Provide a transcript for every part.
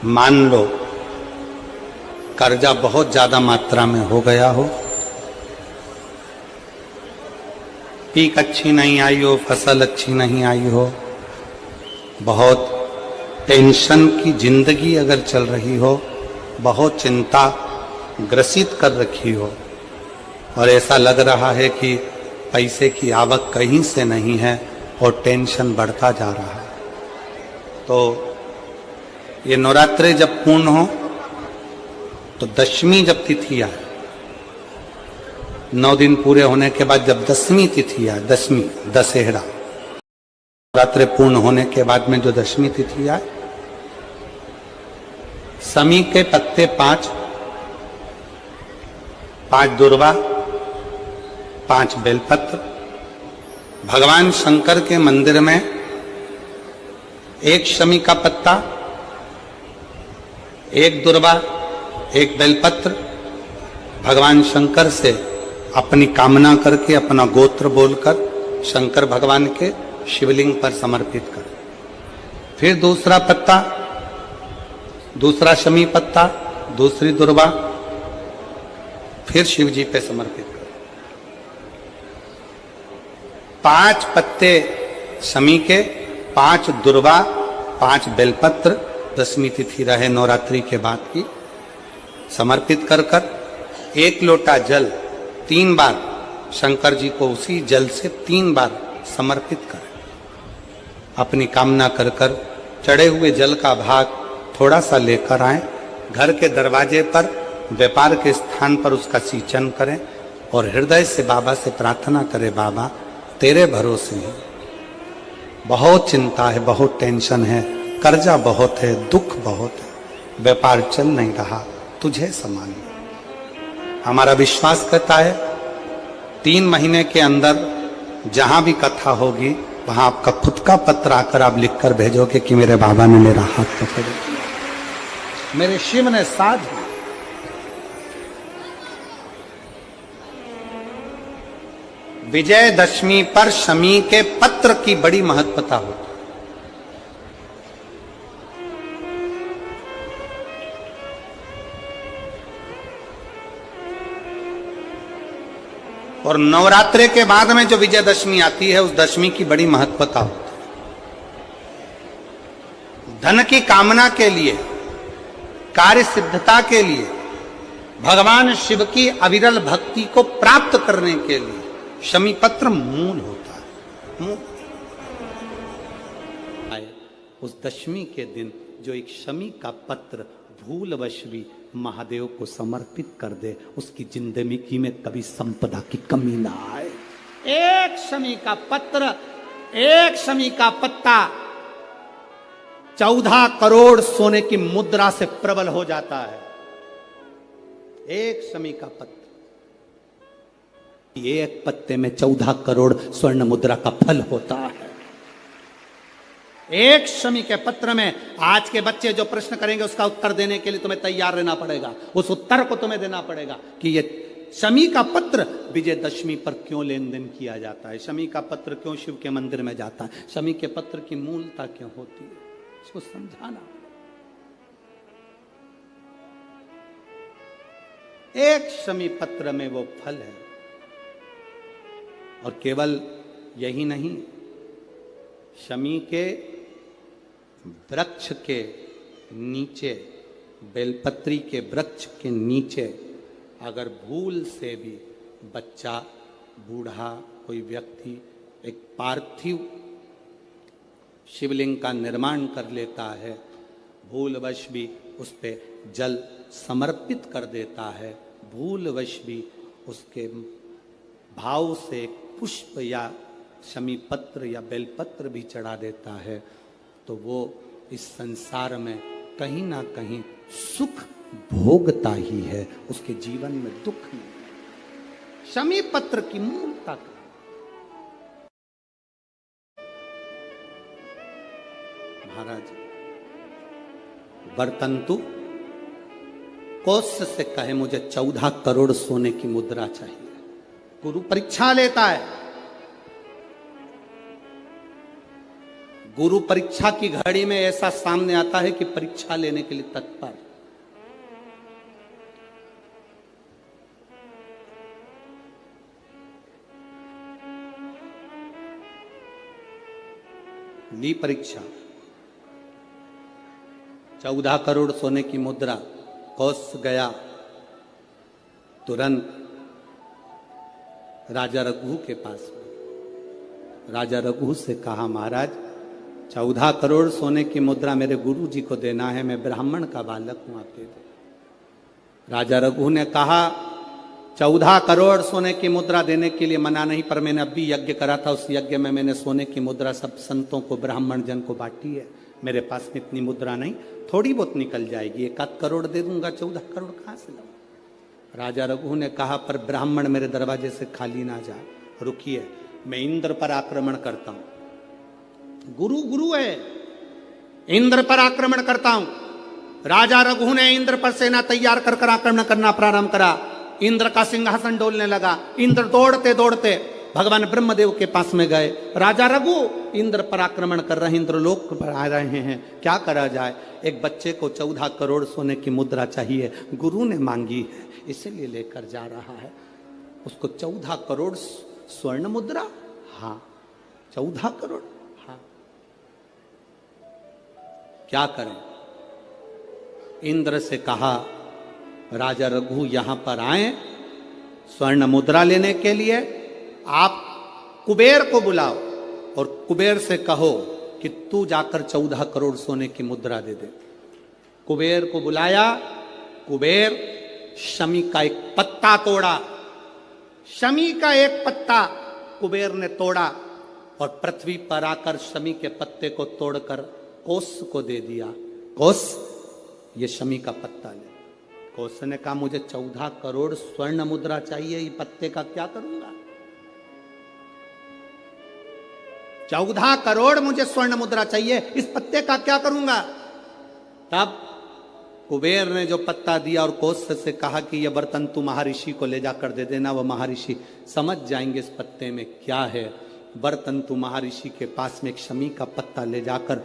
मान लो कर्जा बहुत ज्यादा मात्रा में हो गया हो, पीक अच्छी नहीं आई हो, फसल अच्छी नहीं आई हो, बहुत टेंशन की जिंदगी अगर चल रही हो, बहुत चिंता ग्रसित कर रखी हो और ऐसा लग रहा है कि पैसे की आवक कहीं से नहीं है और टेंशन बढ़ता जा रहा है, तो ये नवरात्रे जब पूर्ण हो तो दशमी जब तिथि आए, 9 दिन पूरे होने के बाद जब दसवीं तिथि आए, दशमी दशहरा, नवरात्रे पूर्ण होने के बाद में जो दशमी तिथि आए, समी के पत्ते 5 दुर्वा, 5 बेलपत्र, भगवान शंकर के मंदिर में 1 शमी का पत्ता, 1 दुर्वा, 1 बेलपत्र, भगवान शंकर से अपनी कामना करके, अपना गोत्र बोलकर शंकर भगवान के शिवलिंग पर समर्पित कर। फिर दूसरा पत्ता, दूसरा शमी पत्ता, दूसरी दुर्वा, फिर शिव जी पे समर्पित कर। 5 पत्ते शमी के, 5 दुर्वा, 5 बेलपत्र, दसवीं तिथि रहे नवरात्रि के बाद की, समर्पित कर कर 1 लोटा जल 3 बार शंकर जी को उसी जल से 3 बार समर्पित कर, अपनी कामना कर कर चढ़े हुए जल का भाग थोड़ा सा लेकर आए, घर के दरवाजे पर, व्यापार के स्थान पर उसका सिंचन करें और हृदय से बाबा से प्रार्थना करें, बाबा तेरे भरोसे हैं, बहुत चिंता है, बहुत टेंशन है, कर्जा बहुत है, दुख बहुत है, व्यापार चल नहीं रहा, तुझे संभाल। हमारा विश्वास करता है 3 महीने के अंदर जहां भी कथा होगी वहां आपका खुद का पत्र आकर आप लिखकर भेजोगे कि मेरे बाबा ने मेरा हाथ पकड़ लिया, मेरे शिव ने साथ दिया। विजयदशमी पर शमी के पत्र की बड़ी महत्वता होती है। और नवरात्रे के बाद में जो विजयदशमी आती है, उस दशमी की बड़ी महत्वता होती है। धन की कामना के लिए, कार्य सिद्धता के लिए, भगवान शिव की अविरल भक्ति को प्राप्त करने के लिए शमी पत्र मूल होता है। मूल उस दशमी के दिन जो एक शमी का पत्र भूलवश भी महादेव को समर्पित कर दे, उसकी जिंदगी में कभी संपदा की कमी ना आए। 1 शमी का पत्र, 1 शमी का पत्ता 14 करोड़ सोने की मुद्रा से प्रबल हो जाता है। 1 शमी का पत्र, एक पत्ते में 14 करोड़ स्वर्ण मुद्रा का फल होता है। 1 शमी के पत्र में आज के बच्चे जो प्रश्न करेंगे उसका उत्तर देने के लिए तुम्हें तैयार रहना पड़ेगा। उस उत्तर को तुम्हें देना पड़ेगा कि ये शमी का पत्र विजयदशमी पर क्यों लेन देन किया जाता है, शमी का पत्र क्यों शिव के मंदिर में जाता है, शमी के पत्र की मूलता क्यों होती है, इसको समझाना। 1 शमी पत्र में वो फल है। और केवल यही नहीं, शमी के वृक्ष के नीचे, बेलपत्री के वृक्ष के नीचे अगर भूल से भी बच्चा, बूढ़ा, कोई व्यक्ति एक पार्थिव शिवलिंग का निर्माण कर लेता है, भूलवश भी उस पे जल समर्पित कर देता है, भूलवश भी उसके भाव से पुष्प या शमी पत्र या बेलपत्र भी चढ़ा देता है, तो वो इस संसार में कहीं ना कहीं सुख भोगता ही है, उसके जीवन में दुख नहीं। शमी पत्र की मूलता का महाराज वर्तंतु कौत्स से कहे मुझे 14 करोड़ सोने की मुद्रा चाहिए। गुरु परीक्षा लेता है, गुरु परीक्षा की घड़ी में ऐसा सामने आता है कि परीक्षा लेने के लिए तत्पर। ली परीक्षा, 14 करोड़ सोने की मुद्रा, कौश गया तुरंत राजा रघु के पास में। राजा रघु से कहा, महाराज 14 करोड़ सोने की मुद्रा मेरे गुरु जी को देना है, मैं ब्राह्मण का बालक हूं, आप दे दो। राजा रघु ने कहा, 14 करोड़ सोने की मुद्रा देने के लिए मना नहीं, पर मैंने अभी यज्ञ करा था, उस यज्ञ में मैंने सोने की मुद्रा सब संतों को, ब्राह्मण जन को बांटी है। मेरे पास में इतनी मुद्रा नहीं, थोड़ी बहुत निकल जाएगी, 1 करोड़ दे दूंगा, 14 करोड़ कहां से लाऊं? राजा रघु ने कहा, पर ब्राह्मण मेरे दरवाजे से खाली ना जाए, रुकिए, मैं इंद्र पर आक्रमण करता हूं। गुरु गुरु है, इंद्र पर आक्रमण करता हूं। राजा रघु ने इंद्र पर सेना तैयार कर आक्रमण करना प्रारंभ करा। इंद्र का सिंहासन डोलने लगा। इंद्र दौड़ते दौड़ते भगवान ब्रह्मदेव के पास में गए। राजा रघु इंद्र पर आक्रमण कर रहे हैं, इंद्रलोक पर आ रहे हैं, क्या करा जाए? एक बच्चे को 14 करोड़ सोने की मुद्रा चाहिए, गुरु ने मांगी है, इसीलिए लेकर जा रहा है। उसको 14 करोड़ स्वर्ण मुद्रा, हाँ 14 करोड़, हाँ क्या करें? इंद्र से कहा, राजा रघु यहां पर आए स्वर्ण मुद्रा लेने के लिए, आप कुबेर को बुलाओ और कुबेर से कहो कि तू जाकर 14 करोड़ सोने की मुद्रा दे दे। कुबेर को बुलाया। कुबेर शमी का एक पत्ता तोड़ा। शमी का एक पत्ता कुबेर ने तोड़ा और पृथ्वी पर आकर शमी के पत्ते को तोड़कर कोस को दे दिया। कोस, ये शमी का पत्ता ले। कोस ने कहा, मुझे 14 करोड़ स्वर्ण मुद्रा चाहिए, ये पत्ते का क्या करूंगा? 14 करोड़ मुझे स्वर्ण मुद्रा चाहिए, इस पत्ते का क्या करूंगा? तब कुबेर ने जो पत्ता दिया और कोस से कहा कि यह बर्तन तू महर्षि को ले जाकर दे देना, वह महर्षि समझ जाएंगे इस पत्ते में क्या है। बर्तन तू महर्षि के पास में एक शमी का पत्ता ले जाकर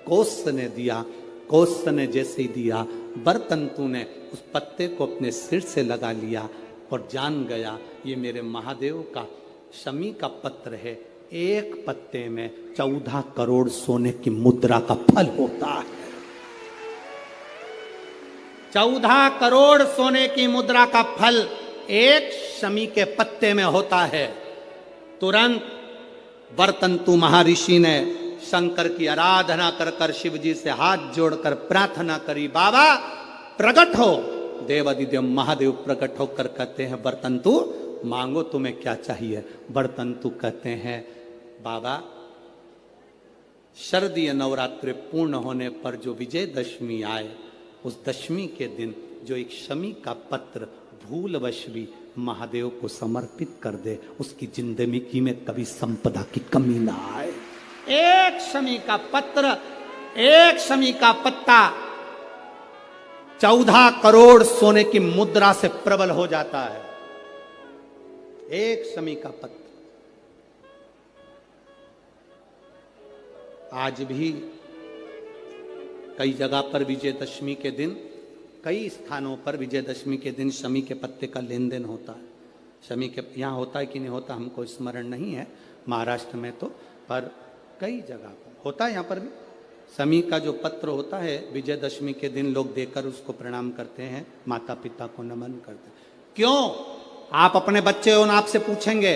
कोस ने दिया। कोस ने जैसे ही दिया, बर्तन तू ने उस पत्ते को अपने सिर से लगा लिया और जान गया ये मेरे महादेव का शमी का पत्र है। एक पत्ते में 14 करोड़ सोने की मुद्रा का फल होता है। 14 करोड़ सोने की मुद्रा का फल एक शमी के पत्ते में होता है। तुरंत बर्तंतु महर्षि ने शंकर की आराधना कर कर शिव जी से हाथ जोड़कर प्रार्थना करी, बाबा प्रकट हो। देवादिदेव महादेव प्रकट होकर कहते हैं, बर्तंतु मांगो तुम्हें क्या चाहिए? बर्तंतु कहते हैं, बाबा शरदीय नवरात्रि पूर्ण होने पर जो विजयदशमी आए, उस दशमी के दिन जो एक शमी का पत्र भूलवश भी महादेव को समर्पित कर दे, उसकी जिंदगी में कभी संपदा की कमी ना आए। एक शमी का पत्र, एक शमी का पत्ता 14 करोड़ सोने की मुद्रा से प्रबल हो जाता है। एक शमी का पत्र। आज भी कई जगह पर विजयदशमी के दिन, कई स्थानों पर विजयदशमी के दिन शमी के पत्ते का लेन देन होता है। शमी के यहाँ होता है कि नहीं होता हमको स्मरण नहीं है, महाराष्ट्र में तो, पर कई जगह पर होता है। यहाँ पर भी शमी का जो पत्र होता है, विजयदशमी के दिन लोग देकर उसको प्रणाम करते हैं, माता पिता को नमन करते हैं। क्यों? आप अपने बच्चे हो, आपसे पूछेंगे,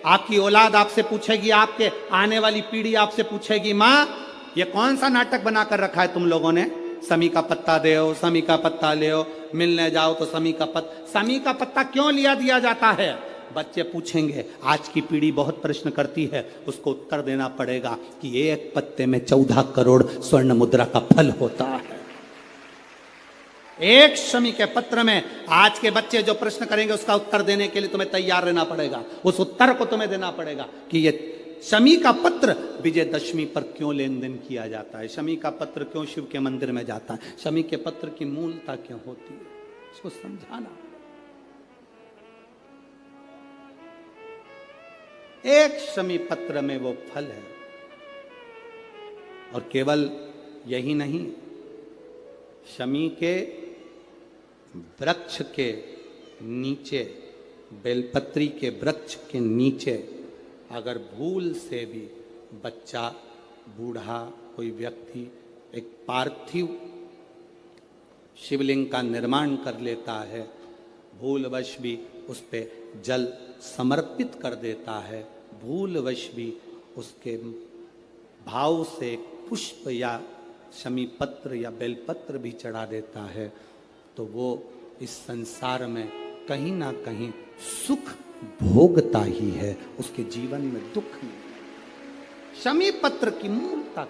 आपकी औलाद आपसे पूछेगी, आपके आने वाली पीढ़ी आपसे पूछेगी, माँ ये कौन सा नाटक बनाकर रखा है तुम लोगों ने? शमी का पत्ता दे, शमी का पत्ता ले, मिलने जाओ तो शमी का पत्ता। शमी का पत्ता क्यों लिया दिया जाता है? बच्चे पूछेंगे। आज की पीढ़ी बहुत प्रश्न करती है, उसको उत्तर देना पड़ेगा कि एक पत्ते में 14 करोड़ स्वर्ण मुद्रा का फल होता है। एक शमी के पत्र में आज के बच्चे जो प्रश्न करेंगे उसका उत्तर देने के लिए तुम्हें तैयार रहना पड़ेगा। उस उत्तर को तुम्हें देना पड़ेगा कि ये शमी का पत्र विजयदशमी पर क्यों लेन देन किया जाता है, शमी का पत्र क्यों शिव के मंदिर में जाता है, शमी के पत्र की मूलता क्यों होती है, इसको समझाना। एक शमी पत्र में वो फल है और केवल यही नहीं, शमी के वृक्ष के नीचे, बेलपत्री के वृक्ष के नीचे अगर भूल से भी बच्चा, बूढ़ा, कोई व्यक्ति एक पार्थिव शिवलिंग का निर्माण कर लेता है, भूलवश भी उस पे जल समर्पित कर देता है, भूलवश भी उसके भाव से पुष्प या शमी पत्र या बेलपत्र भी चढ़ा देता है, तो वो इस संसार में कहीं ना कहीं सुख भोगता ही है, उसके जीवन में दुख नहीं। शमी पत्र की मूलता